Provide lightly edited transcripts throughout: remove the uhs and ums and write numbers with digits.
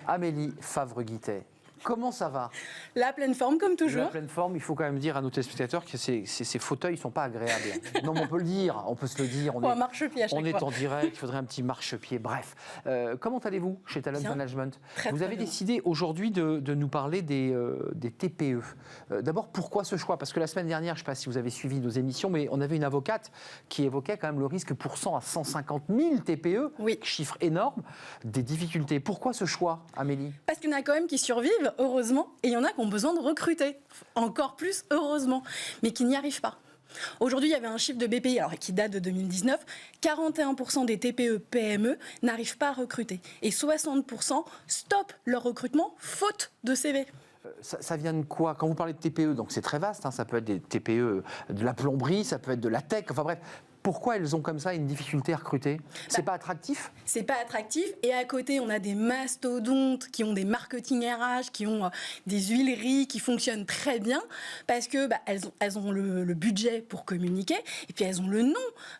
Amélie Favre-Guittet, comment ça va? La pleine forme, comme toujours. La pleine forme, il faut quand même dire à nos téléspectateurs que ces fauteuils ne sont pas agréables. Non, mais on peut le dire, on peut se le dire. Un marchepied à chaque fois. On est en direct, il faudrait un petit marchepied. Bref, comment allez-vous chez Talent Management? Vous avez décidé aujourd'hui de nous parler des TPE. D'abord, pourquoi ce choix? Parce que la semaine dernière, je ne sais pas si vous avez suivi nos émissions, mais on avait une avocate qui évoquait quand même le risque pour 100 à 150 000 TPE, oui. Chiffre énorme, des difficultés. Pourquoi ce choix, Amélie? Parce qu'il y en a quand même qui survivent, heureusement, et il y en a qui ont besoin de recruter, encore plus heureusement, mais qui n'y arrivent pas. Aujourd'hui, il y avait un chiffre de BPI qui date de 2019, 41% des TPE-PME n'arrivent pas à recruter et 60% stoppent leur recrutement faute de CV. Ça vient de quoi? Quand vous parlez de TPE, donc c'est très vaste, hein, ça peut être des TPE de la plomberie, ça peut être de la tech, enfin bref. Pourquoi elles ont comme ça une difficulté à recruter? C'est pas attractif? C'est pas attractif. Et à côté, on a des mastodontes qui ont des marketing RH, qui ont des huileries qui fonctionnent très bien parce que elles ont le budget pour communiquer et puis elles ont le nom.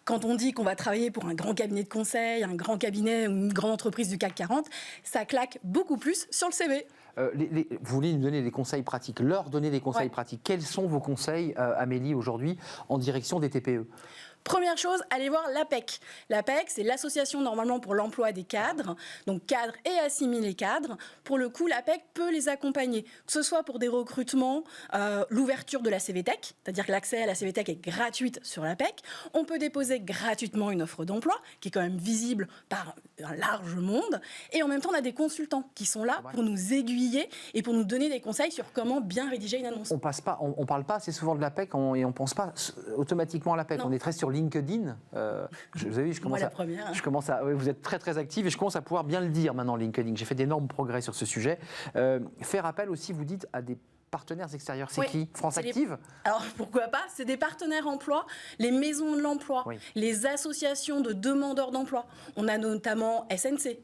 Quand on dit qu'on va travailler pour un grand cabinet de conseil, un grand cabinet ou une grande entreprise du CAC 40, ça claque beaucoup plus sur le CV. Vous voulez nous donner des conseils pratiques, leur donner des conseils pratiques. Quels sont vos conseils, Amélie, aujourd'hui, en direction des TPE? Première chose, allez voir l'APEC. L'APEC, c'est l'association normalement pour l'emploi des cadres, donc cadres et assimilés cadres. Pour le coup, l'APEC peut les accompagner, que ce soit pour des recrutements, l'ouverture de la CVTech, c'est-à-dire que l'accès à la CVTech est gratuite sur l'APEC. On peut déposer gratuitement une offre d'emploi, qui est quand même visible par un large monde. Et en même temps, on a des consultants qui sont là pour nous aiguiller et pour nous donner des conseils sur comment bien rédiger une annonce. On parle pas assez souvent de l'APEC et on pense pas automatiquement à l'APEC. On est très sur LinkedIn. Vous avez vu, je commence à vous êtes très très active et je commence à pouvoir bien le dire maintenant LinkedIn. J'ai fait d'énormes progrès sur ce sujet. Faire appel aussi, vous dites, à des partenaires extérieurs, c'est qui? France Active? Alors pourquoi pas? C'est des partenaires emploi, les maisons de l'emploi, les associations de demandeurs d'emploi. On a notamment SNC,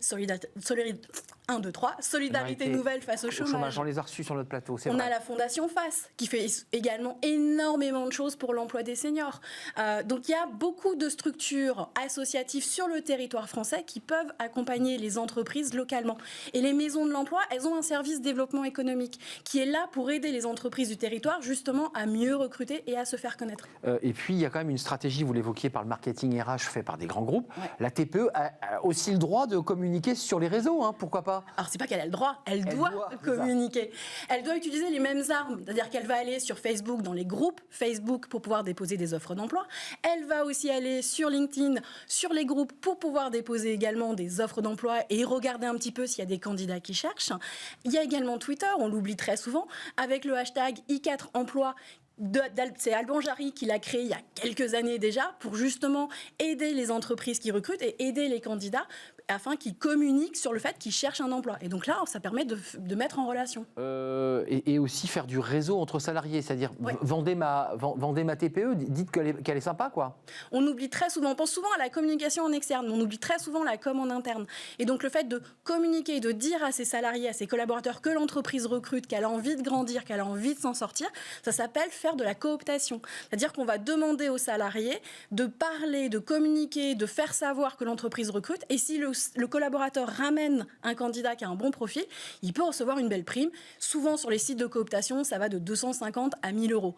Solidarité Nouvelle face au chômage. On les a reçus sur notre plateau, c'est vrai. On a la Fondation FACE qui fait également énormément de choses pour l'emploi des seniors. Donc il y a beaucoup de structures associatives sur le territoire français qui peuvent accompagner les entreprises localement. Et les maisons de l'emploi, elles ont un service développement économique qui est là pour aider les entreprises du territoire justement à mieux recruter et à se faire connaître. Et puis il y a quand même une stratégie, vous l'évoquiez, par le marketing RH fait par des grands groupes. La TPE a aussi le droit de communiquer sur les réseaux, hein, pourquoi pas? Alors c'est pas qu'elle a le droit, elle doit communiquer. Elle doit utiliser les mêmes armes, c'est-à-dire qu'elle va aller sur Facebook dans les groupes Facebook pour pouvoir déposer des offres d'emploi. Elle va aussi aller sur LinkedIn, sur les groupes pour pouvoir déposer également des offres d'emploi et regarder un petit peu s'il y a des candidats qui cherchent. Il y a également Twitter, on l'oublie très souvent, avec le hashtag i4emploi. C'est Alban Jarry qui l'a créé il y a quelques années déjà pour justement aider les entreprises qui recrutent et aider les candidats afin qu'ils communiquent sur le fait qu'ils cherchent un emploi. Et donc là, ça permet de mettre en relation. Et aussi faire du réseau entre salariés, c'est-à-dire vendez ma TPE, dites qu'elle est sympa, quoi. On oublie très souvent, on pense souvent à la communication en externe, mais on oublie très souvent la com en interne. Et donc le fait de communiquer, de dire à ses salariés, à ses collaborateurs que l'entreprise recrute, qu'elle a envie de grandir, qu'elle a envie de s'en sortir, ça s'appelle faire de la cooptation. C'est-à-dire qu'on va demander aux salariés de parler, de communiquer, de faire savoir que l'entreprise recrute. Et si le collaborateur ramène un candidat qui a un bon profil, il peut recevoir une belle prime. Souvent, sur les sites de cooptation, ça va de 250 à 1000 euros.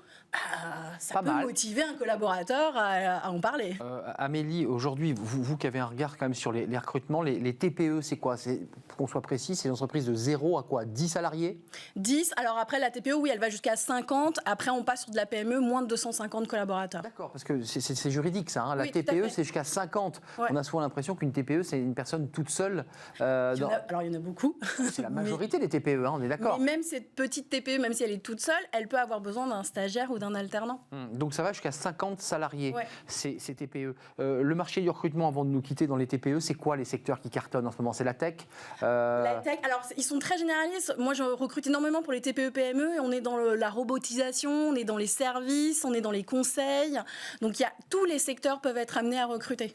Ça peut motiver un collaborateur à en parler. Amélie, aujourd'hui, vous qui avez un regard quand même sur les recrutements, les TPE, c'est quoi? Pour qu'on soit précis, c'est une entreprise de 0 à quoi? 10 salariés? 10. Alors après, la TPE, oui, elle va jusqu'à 50. Après, on passe sur de la PME, moins de 250 collaborateurs. D'accord, parce que c'est juridique, ça. Hein. La TPE, c'est jusqu'à 50. On a souvent l'impression qu'une TPE, c'est une personne toute seule. Alors, il y en a beaucoup. C'est la majorité des TPE, hein, on est d'accord. Mais même cette petite TPE, même si elle est toute seule, elle peut avoir besoin d'un stagiaire ou d'un alternant. Donc ça va jusqu'à 50 salariés, ces TPE. Le marché du recrutement, avant de nous quitter dans les TPE, c'est quoi les secteurs qui cartonnent en ce moment? C'est la tech La tech, alors ils sont très généralistes. Moi, je recrute énormément pour les TPE-PME et on est dans la robotisation, on est dans les services, on est dans les conseils. Donc tous les secteurs peuvent être amenés à recruter.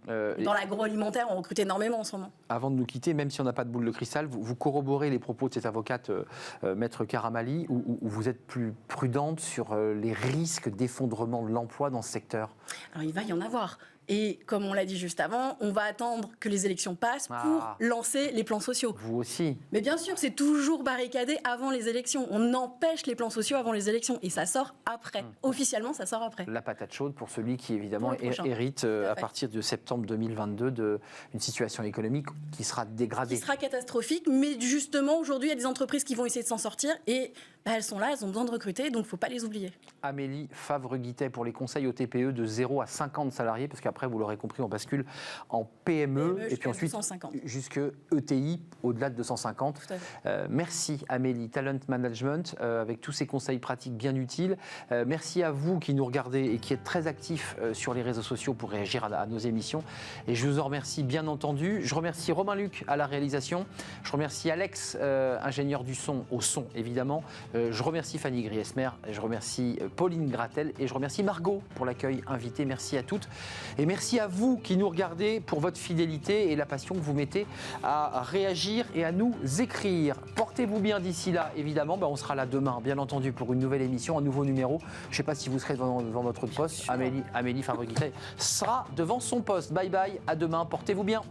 Dans l'agroalimentaire, on recrute énormément en ce moment. Avant de nous quitter, même si on n'a pas de boule de cristal, vous corroborez les propos de cette avocate, Maître Karamali, où vous êtes plus prudente sur les risques d'effondrement de l'emploi dans ce secteur? Alors il va y en avoir. Et comme on l'a dit juste avant, on va attendre que les élections passent pour lancer les plans sociaux. Vous aussi. Mais bien sûr, c'est toujours barricadé avant les élections. On empêche les plans sociaux avant les élections. Et ça sort après. Officiellement, ça sort après. La patate chaude pour celui qui, évidemment, hérite à partir de septembre 2022 d'une situation économique qui sera dégradée. Qui sera catastrophique. Mais justement, aujourd'hui, il y a des entreprises qui vont essayer de s'en sortir. Et elles sont là, elles ont besoin de recruter. Donc, il ne faut pas les oublier. Amélie Favre-Guittet pour les conseils au TPE de 0 à 50 salariés. Parce qu'après, vous l'aurez compris, on bascule en PME et puis ensuite jusque ETI au-delà de 250. Merci Amélie, Talent Management, avec tous ces conseils pratiques bien utiles. Merci à vous qui nous regardez et qui êtes très actifs sur les réseaux sociaux pour réagir à nos émissions. Et je vous en remercie bien entendu. Je remercie Romain Luc à la réalisation. Je remercie Alex, ingénieur du son, au son évidemment. Je remercie Fanny Griesmer. Je remercie Pauline Gratel et je remercie Margot pour l'accueil invité. Merci à toutes et merci à vous qui nous regardez pour votre fidélité et la passion que vous mettez à réagir et à nous écrire. Portez-vous bien d'ici là, évidemment. On sera là demain, bien entendu, pour une nouvelle émission, un nouveau numéro. Je ne sais pas si vous serez devant votre poste. Amélie Favre-Guittet sera devant son poste. Bye bye, à demain, portez-vous bien.